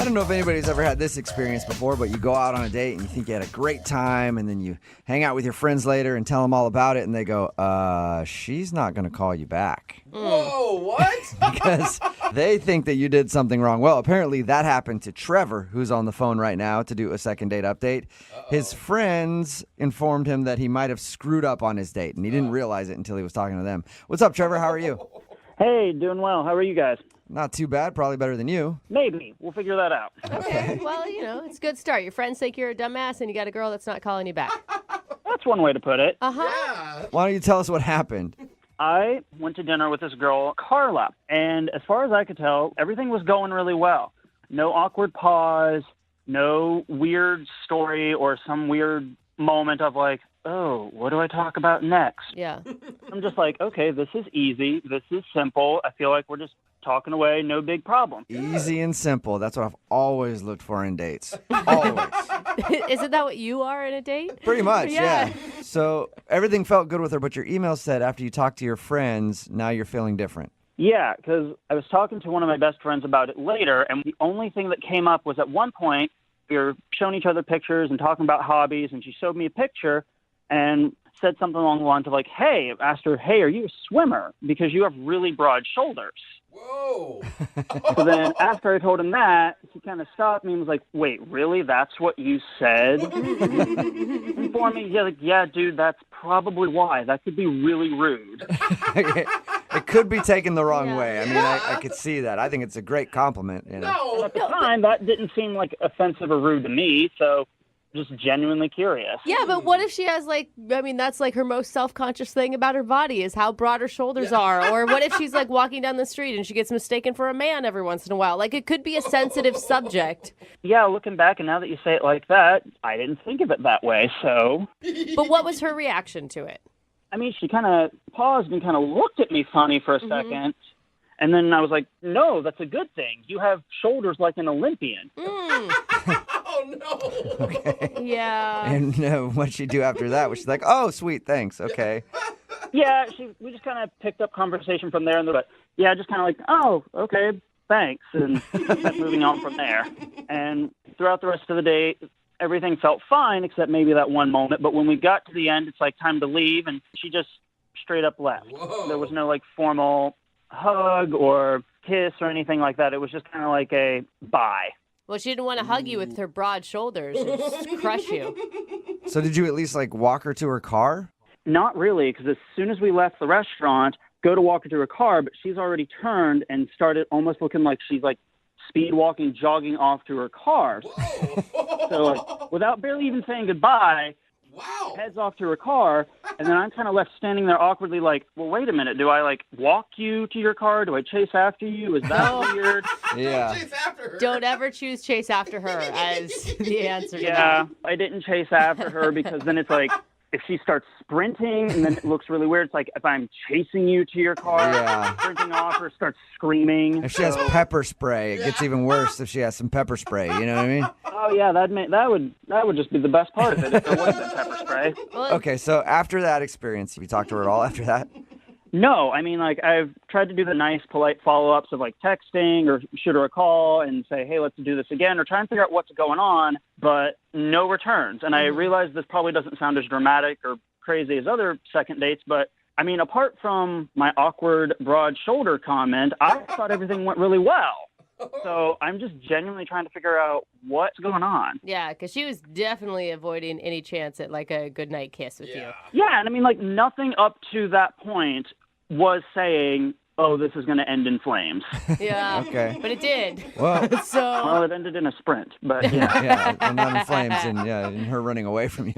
don't know if anybody's ever had this experience before, but you go out on a date and you think you had a great time, and then you hang out with your friends later and tell them all about it, and they go, she's not going to call you back. Whoa, what? Because they think that you did something wrong. Well, apparently that happened to Trevor, who's on the phone right now to do a second date update. His friends informed him that he might have screwed up on his date, and he didn't realize it until he was talking to them. What's up, Trevor? How are you? Hey, doing well. How are you guys? Not too bad. Probably better than you. Maybe. We'll figure that out. Okay. Well, it's a good start. Your friends think you're a dumbass, and you got a girl that's not calling you back. That's one way to put it. Uh-huh. Why don't you tell us what happened? I went to dinner with this girl, Carla, and as far as I could tell, everything was going really well. No awkward pause, no weird story or some weird moment of like, oh, what do I talk about next? Yeah. I'm just like, okay, this is easy. This is simple. I feel like we're just talking away, no big problem. Easy and simple. That's what I've always looked for in dates. Always. Isn't that what you are in a date? Pretty much, Yeah. yeah. So everything felt good with her, but your email said after you talked to your friends, now you're feeling different. Yeah, because I was talking to one of my best friends about it later, and the only thing that came up was at one point, we were showing each other pictures and talking about hobbies, and she showed me a picture and said something along the lines of like, hey, asked her, hey, are you a swimmer? Because you have really broad shoulders. Whoa. So then after I told him that, he kind of stopped me and was like, wait, really? That's what you said? Informed me, yeah, dude, that's probably why. That could be really rude. It could be taken the wrong way. I mean, I could see that. I think it's a great compliment. No. At the time, that didn't seem like offensive or rude to me, so just genuinely curious. Yeah, but what if she has that's like her most self-conscious thing about her body is how broad her shoulders are. Or what if she's like walking down the street and she gets mistaken for a man every once in a while? Like it could be a sensitive subject. Yeah, looking back, and now that you say it like that, I didn't think of it that way, so. But what was her reaction to it? I mean, she kind of paused and kind of looked at me funny for a second. And then I was like, no, that's a good thing. You have shoulders like an Olympian. Oh, no. Okay. Yeah. And what'd she do after that? Was she like, oh, sweet, thanks, okay. Yeah, we just kind of picked up conversation from there. But yeah, just kind of like, oh, okay, thanks. And kept moving on from there. And throughout the rest of the day, everything felt fine except maybe that one moment. But when we got to the end, it's like time to leave. And she just straight up left. Whoa. There was no like formal hug or kiss or anything like that. It was just kind of like a bye. Well, she didn't want to hug you with her broad shoulders and just crush you. So did you at least like walk her to her car? Not really, because as soon as we left the restaurant, go to walk her to her car, but she's already turned and started almost looking like she's like speed walking, jogging off to her car. So like, without barely even saying goodbye, Wow. heads off to her car, and then I'm kind of left standing there awkwardly like, well, wait a minute. Do I like walk you to your car? Do I chase after you? Is that weird? Yeah. Chase after her. Don't ever choose chase after her as the answer to Yeah, I didn't chase after her because then it's like, if she starts sprinting and then it looks really weird, it's like if I'm chasing you to your car, Yeah. sprinting off or starts screaming. If she has pepper spray, it gets even worse if she has some pepper spray. You know what I mean? Oh yeah, that would just be the best part of it if there was been pepper spray. Well, Okay, so after that experience, have you talked to her at all after that? No, I mean, like, I've tried to do the nice, polite follow-ups of, like, texting or shoot her a call and say, hey, let's do this again, or try and figure out what's going on, but no returns. And I realize this probably doesn't sound as dramatic or crazy as other second dates, but, I mean, apart from my awkward broad shoulder comment, I thought everything went really well. So I'm just genuinely trying to figure out what's going on. yeah, because she was definitely avoiding any chance at like a goodnight kiss with you. Yeah, and I mean, like, nothing up to that point was saying, oh, this is going to end in flames. Yeah. Okay. But it did. Well, So Well, it ended in a sprint, but yeah. yeah, and not in flames and her running away from you.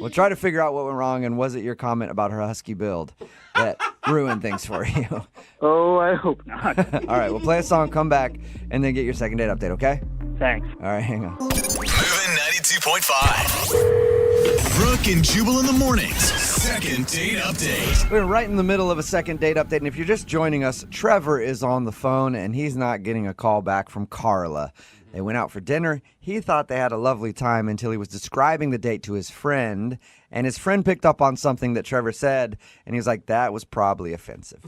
We'll try to figure out what went wrong, and was it your comment about her husky build that ruined things for you? Oh, I hope not. All right, we'll play a song, come back, and then get your second date update, okay? Thanks. All right, hang on. Moving 92.5. Brooke and Jubal in the mornings. Second date update. We're right in the middle of a second date update, and if you're just joining us, Trevor is on the phone, and he's not getting a call back from Carla. They went out for dinner. He thought they had a lovely time until he was describing the date to his friend, and his friend picked up on something that Trevor said, and he was like, that was probably offensive.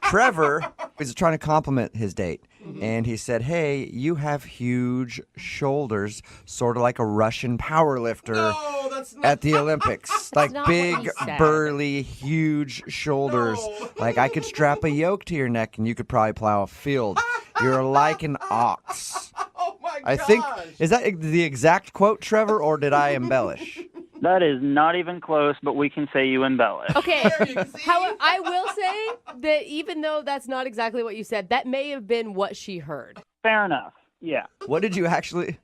Trevor was trying to compliment his date. And he said, hey, you have huge shoulders, sort of like a Russian power lifter No, that's not. at the Olympics. Like not what he big, said. burly, huge shoulders. No. Like I could strap a yoke to your neck and you could probably plow a field. You're like an ox. Oh my I gosh. think, is that the exact quote, Trevor, or did I embellish? That is not even close, but we can say you embellish. Okay. There you see? How I will say that even though that's not exactly what you said, that may have been what she heard. Fair enough. Yeah. What did you actually?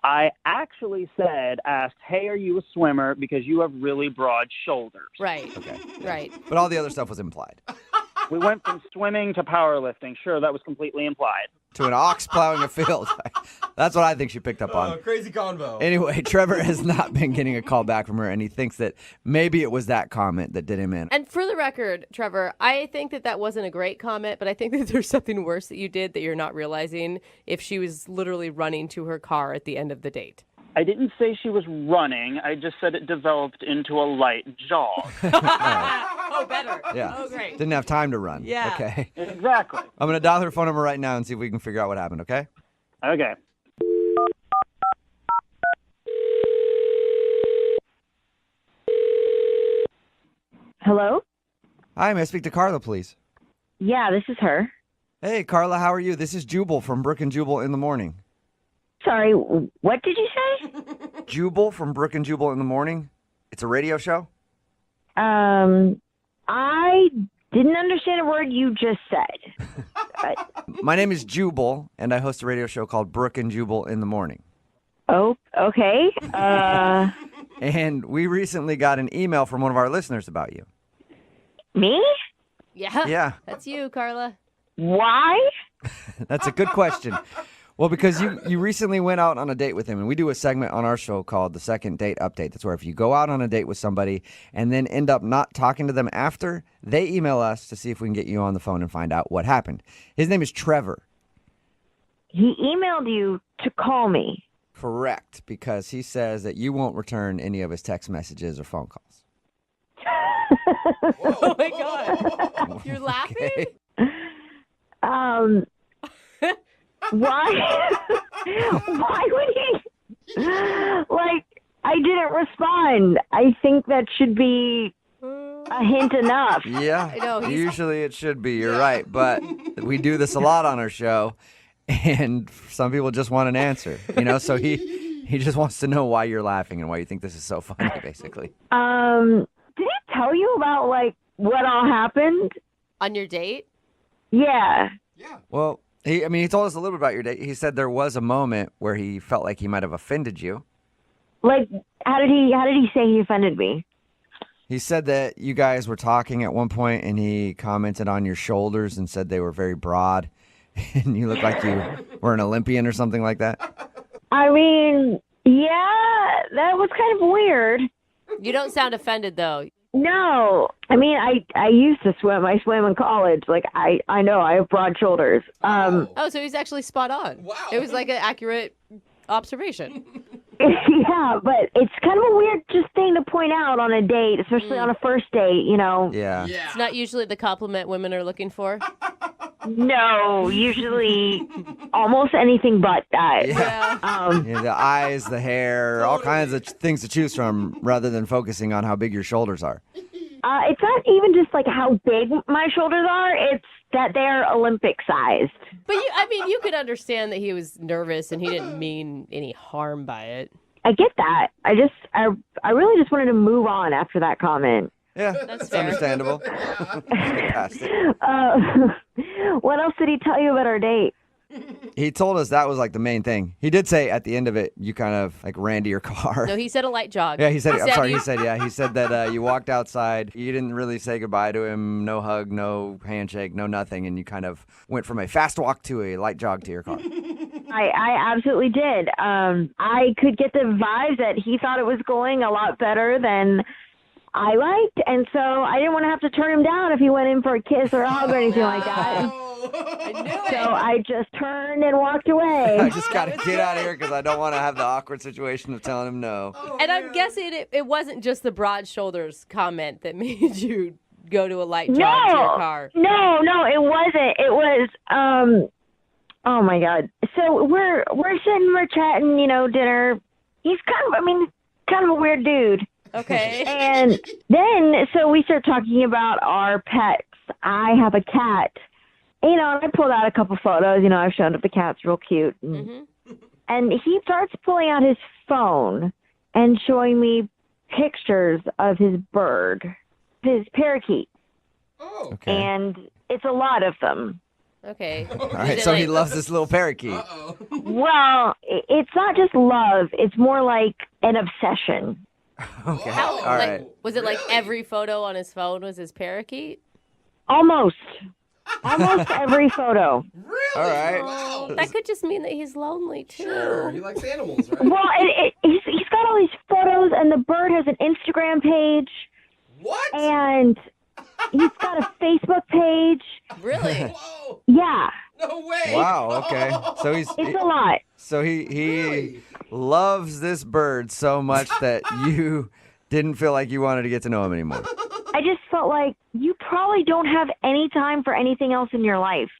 I actually asked, hey, are you a swimmer? Because you have really broad shoulders. Right. Okay. Right. But all the other stuff was implied. We went from swimming to powerlifting. Sure, that was completely implied. To an ox plowing a field. That's what I think she picked up on. Crazy convo. Anyway, Trevor has not been getting a call back from her, and he thinks that maybe it was that comment that did him in. And for the record, Trevor, I think that wasn't a great comment, but I think that there's something worse that you did that you're not realizing if she was literally running to her car at the end of the date. I didn't say she was running. I just said it developed into a light jog. Oh, better. Yeah. Oh, great. Didn't have time to run. Yeah. Okay. Exactly. I'm going to dial her phone number right now and see if we can figure out what happened, okay? Okay. Hello? Hi, may I speak to Carla, please? Yeah, this is her. Hey, Carla, how are you? This is Jubal from Brook and Jubal in the Morning. Sorry, what did you say? Jubal from Brook and Jubal in the Morning? It's a radio show? I didn't understand a word you just said. My name is Jubal, and I host a radio show called Brook and Jubal in the Morning. Oh, okay. And we recently got an email from one of our listeners about you. Me? Yeah. Yeah, That's you, Carla. Why? that's a good question. Well, because you recently went out on a date with him, and we do a segment on our show called the Second Date Update. That's where if you go out on a date with somebody and then end up not talking to them after, they email us to see if we can get you on the phone and find out what happened. His name is Trevor. He emailed you to call me. Correct, because he says that you won't return any of his text messages or phone calls. Oh, my God. You're laughing? Okay. Why? Why would he? Like, I didn't respond. I think that should be a hint enough. Yeah, I know, he's- usually it should be. You're right, but we do this a lot on our show, and some people just want an answer, So he just wants to know why you're laughing and why you think this is so funny, basically. Did he tell you about, like, what all happened? On your date? Yeah. Yeah. Well, he told us a little bit about your date. He said there was a moment where he felt like he might have offended you. Like, how did he say he offended me? He said that you guys were talking at one point, and he commented on your shoulders and said they were very broad, and you looked like you were an Olympian or something like that. I mean, yeah, that was kind of weird. You don't sound offended, though. No, I mean, I used to swim. I swam in college. Like, I know I have broad shoulders. Oh, so he's actually spot on. Wow. It was like an accurate observation. Yeah, but it's kind of a weird just thing to point out on a date, especially on a first date, Yeah. Yeah. It's not usually the compliment women are looking for. No, usually almost anything but that. Yeah. Yeah. The eyes, the hair, all kinds of things to choose from rather than focusing on how big your shoulders are. It's not even just like how big my shoulders are. It's that they're Olympic sized. But you could understand that he was nervous and he didn't mean any harm by it. I get that. I really just wanted to move on after that comment. Yeah, That's it's fair. understandable. Let's get past it. What else did he tell you about our date? He told us that was like the main thing. He did say at the end of it, you kind of like ran to your car. No, he said a light jog. Yeah, he said. I'm sorry. you- He said that you walked outside. You didn't really say goodbye to him. No hug, no handshake, no nothing, and you kind of went from a fast walk to a light jog to your car. I absolutely did. I could get the vibes that he thought it was going a lot better than I liked, and so I didn't want to have to turn him down if he went in for a kiss or a hug or anything like that. I knew So it. I just turned and walked I away. just got to get out of here because I don't want to have the awkward situation of telling him no. And I'm guessing it wasn't just the broad shoulders comment that made you go to a light jog to your car. No, it wasn't. It was oh my God. So we're sitting, we're chatting, dinner. He's kind of a weird dude. Okay. And then so we start talking about our pets. I have a cat. And I pulled out a couple photos. I've shown up the cat's real cute. And he starts pulling out his phone and showing me pictures of his bird, his parakeet. Oh. Okay. And it's a lot of them. Okay. All right, so he loves this little parakeet. Uh-oh. Well, it's not just love. It's more like an obsession. Okay. Whoa. All right. Was it like Really? every photo on his phone was his parakeet? Almost every photo. Really? All right. Wow. That could just mean that he's lonely too. Sure. He likes animals, right? Well, he's got all these photos, and the bird has an Instagram page, What? and he's got a Facebook page. Really? Whoa. Yeah, No way. Wow. Okay. So it's a lot. he Really? loves this bird so much that you didn't feel like you wanted to get to know him anymore. I just felt like you probably don't have any time for anything else in your life.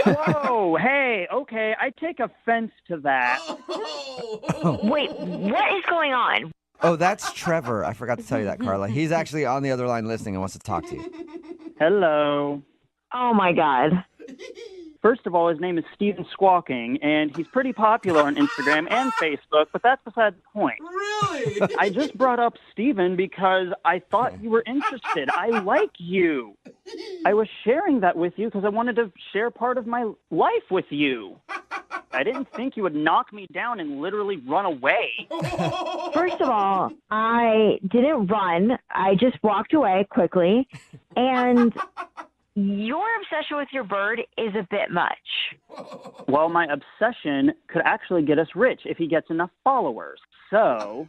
Whoa, hey, okay, I take offense to that. Oh. Wait, what is going on? Oh, that's Trevor. I forgot to tell you that, Carla. He's actually on the other line listening and wants to talk to you. Hello. Oh my God. First of all, his name is Steven Squawking, and he's pretty popular on Instagram and Facebook, but that's beside the point. Really? I just brought up Steven because I thought you were interested. I like you. I was sharing that with you because I wanted to share part of my life with you. I didn't think you would knock me down and literally run away. First of all, I didn't run. I just walked away quickly. And your obsession with your bird is a bit much. Well, my obsession could actually get us rich if he gets enough followers. So,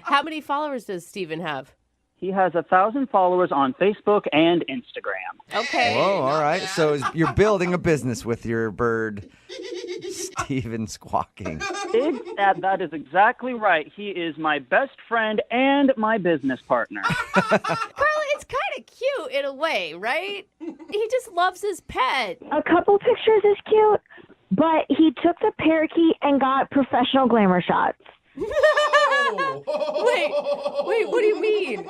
How many followers does Steven have? he has 1,000 followers on Facebook and Instagram. Okay. Whoa, all right. So you're building a business with your bird, Steven Squawking. That is exactly right. He is my best friend and my business partner. Carla, it's kind of cute in a way, right? He just loves his pet. A couple pictures is cute, but he took the parakeet and got professional glamour shots. Wait, what do you mean?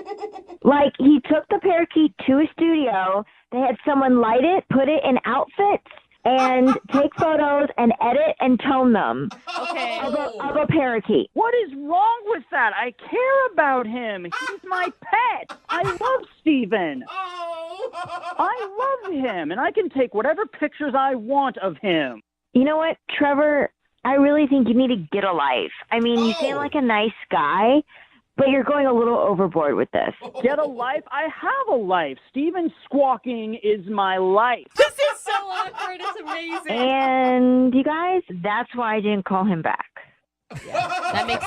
Like, he took the parakeet to a studio. They had someone light it, put it in outfits, and take photos and edit and tone them Okay. of a parakeet. What is wrong with that? I care about him. He's my pet. I love Steven. I love him, and I can take whatever pictures I want of him. You know what, Trevor? I really think you need to get a life. I mean, you seem like a nice guy, but you're going a little overboard with this. Get a life? I have a life. Steven Squawking is my life. This is so awkward. It's amazing. And you guys, that's why I didn't call him back. Yeah, that makes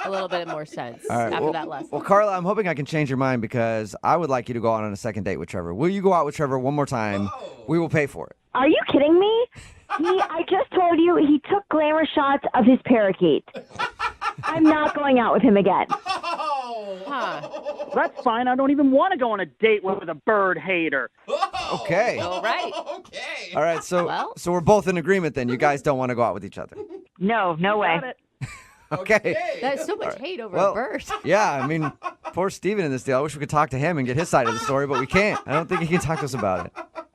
a little bit more sense All right. after that lesson. Well, Carla, I'm hoping I can change your mind because I would like you to go out on a second date with Trevor. Will you go out with Trevor one more time? We will pay for it. Are you kidding me? I just told you he took glamour shots of his parakeet. I'm not going out with him again. Huh. That's fine. I don't even want to go on a date with a bird hater. Okay. All right. Okay. All right. So, Well. so we're both in agreement then. You guys don't want to go out with each other. No way. Got it. Okay. That's so much hate over Well, a bird. Yeah, I mean, poor Steven in this deal. I wish we could talk to him and get his side of the story, but we can't. I don't think he can talk to us about it.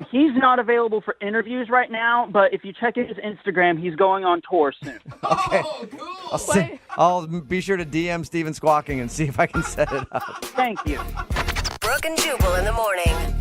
He's not available for interviews right now, but if you check his Instagram, he's going on tour soon. Oh, cool. I'll be sure to DM Steven Squawking and see if I can set it up. Thank you. Brooke and Jubal in the morning.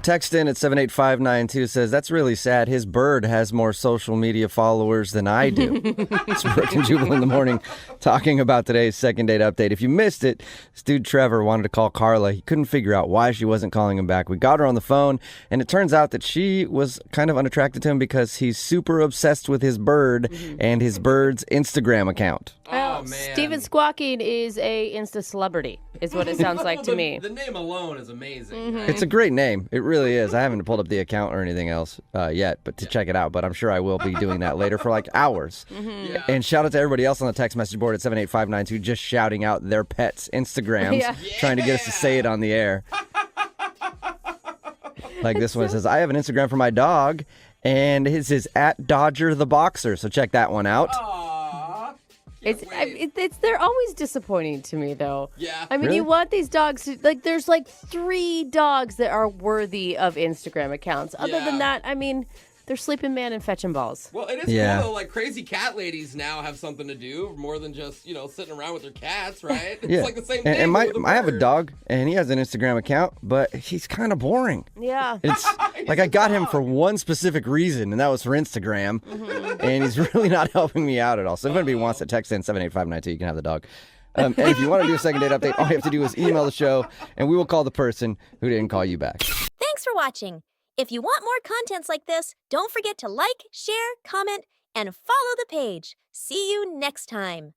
Text in at 78592 says, that's really sad. His bird has more social media followers than I do. It's Brooke and Jubal in the morning talking about today's second date update. If you missed it, this dude Trevor wanted to call Carla. He couldn't figure out why she wasn't calling him back. We got her on the phone, and it turns out that she was kind of unattracted to him because he's super obsessed with his bird and his bird's Instagram account. Well, Oh, man. Steven Squawking is a Insta celebrity, is what it sounds like to me. The name alone is amazing. Mm-hmm. Right? It's a great name. It really is. I haven't pulled up the account or anything else yet, but to check it out. But I'm sure I will be doing that later for like hours. Yeah. And shout out to everybody else on the text message board at 78592 just shouting out their pets' Instagrams, Yeah. trying to get us to say it on the air. Like this one says, I have an Instagram for my dog, and his is at Dodger the Boxer. So check that one out. Aw. Can't wait. They're always disappointing to me, though. Yeah. I mean, Really? you want these dogs to, like, there's like 3 dogs that are worthy of Instagram accounts. Other Yeah. than that, I mean, they're sleeping man and fetching balls. Well, it is Yeah. cool though. Like crazy cat ladies now have something to do more than just sitting around with their cats, right? It's Yeah. like the same And, thing. and with I have a bird. dog, and he has an Instagram account, but he's kind of boring. Yeah. It's like I got him for one specific reason, and that was for Instagram. And he's really not helping me out at all. So if anybody wants to text in 78592, you can have the dog. And if you want to do a second date update, all you have to do is email the show, and we will call the person who didn't call you back. Thanks for watching. If you want more contents like this, don't forget to like, share, comment, and follow the page. See you next time.